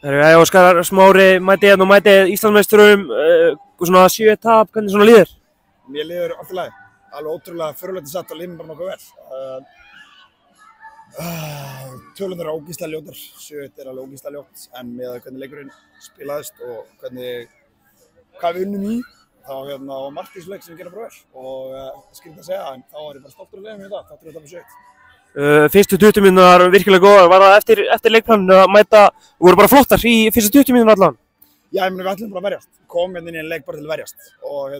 Óskar Smári mæti hérna og mæti Íslandsmeisturum, svona 7 tap, hvernig svona líður? Mér líður allt í lagi, alveg ótrúlega förulegt að setja línu bara nokkuð vel. Tölurnar eru ógeðslega ljótar, 7-1 er alveg ógeðslega ljótt, en með hvernig leikurinn spilaðist og hvað við unnum í, þá var margt í þessu leik sem við gerum bara vel og skrítið að segja, en þá er ég bara stoltur að leiða mig í dag, þáttur þetta með 7-1. Fyrstu 20 mínútur var virkilega góðar, var það eftir leikplaninu að mæta, voru bara flottar í fyrstu 20 mínútur allan? Já, ég meni við ætlum bara að verjast, komum hérna inn í en leik bara til að verjast og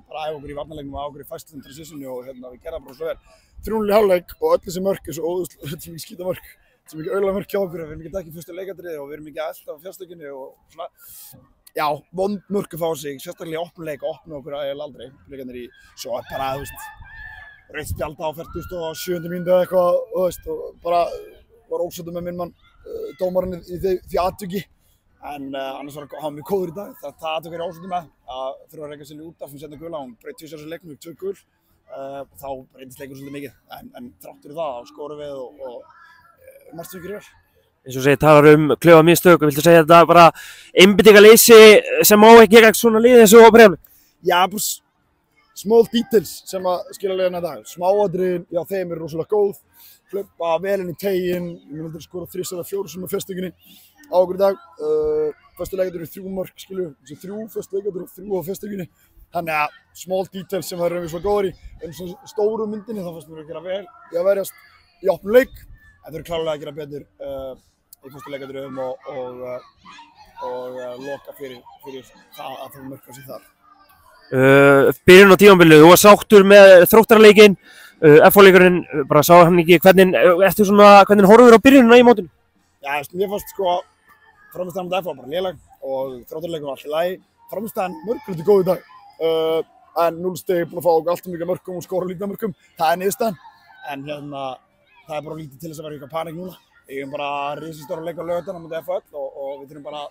bara æfa okkur í varnarleiknum og æfa okkur í fæstum transitioni og við gerðum bara svo vel. 3-0 í hálfleik og öll þessi mörk er svo óðuslega, þetta er mikið skýta mörk, þetta er mikið auðvitað mörk hjá okkur, við erum ekki tekið fyrstu leikadriði og við erum ekki alltaf á fjárstækjunni og svona. Já, vond mörk að fá sig, sérstaklega í opnum leik, opnum okkur aldrei, leikarnir í, svo bara, rautt spjald á 47. mínútu eða eitthvað og bara var ósáttur með minn mann, dómarinn í því atviki. En annars var hann mjög góður í dag, það atvik er ósáttur með að þurfa að reyka sér út af sem senda gula, hún breytt 2 sér leiknum, 2 gul, þá breytist leikur svolítið mikið, en þrátt fyrir það skorum við og margt sem við gerum vel. Eins og segir, talar klöfa mistök, viltu segja þetta bara einbeitingarleysi sem má ekki gera svona lið eins og Breiðablik? Já, bara small details sem að skila liðina í dag. Smáatriðin, já þeim eru rosalega góð, hlaupa vel inn í teginn, ég mun aldrei skora 3 eða 4 sem á fjörstökinni á okkur í dag. Föstu leikadur eru 3 mörk, þessi 3 föstu leikadur og 3 á fjörstökinni. Þannig að small details sem það eru svo góður í, en svona stóru myndinni þá fannst mér að gera vel í að verjast í opnum leik. Það eru klárlega að gera betur í fyrstu leikadurum og loka fyrir það að það mörka sig þar. Byrjun á tímabilinu, þú var sáttur með Þróttaraleikinn, FH-leikurinn, bara sá hann ekki hvernig horfður á byrjunina í mótinu? Já, mér fannst framistæðan með FH bara léleg og Þróttarleikurinn var allt í lagi. Framistæðan mörgulegt góð í dag, en 0 stig búin að fá okkur allt mikið mörkum og skora lítið mörkum, það er niðurstaðan. En það er bara lítið til þess að vera eitthvað panik núna. Við erum bara risastóra leik á laugardaginn á móti FH og við þurfum bara að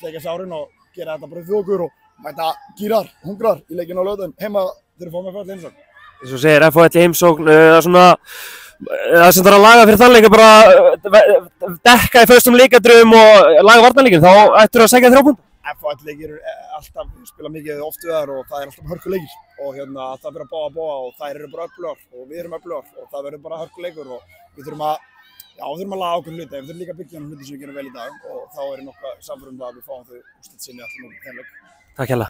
sleikja sárin og gera þetta bara fyrir okkur og mæta gírar, hungrar í leikinn á laugardaginn heima þegar við fáum FH í heimsókn. Eins og segir, FH í heimsókn, það sem þarf að laga fyrir þann leik er bara dekka í föstum leikadröfum og laga varnarleikinn, þá ættir að segja 3 pund. FH leikir alltaf spila mikið oft við þar og það er alltaf hörkuleikir og það fyrir að bóa og þær eru bara öflugar og við erum öflugar og það verður bara hörkuleikur og við þurfum að laga okkur hluti, við þurfum líka að byggja hluti sem við gerum vel í dag og þá er nokkuð samférum það að við fáum þau úrslit sinni alltaf nú í þeim leik. Takk hérlega.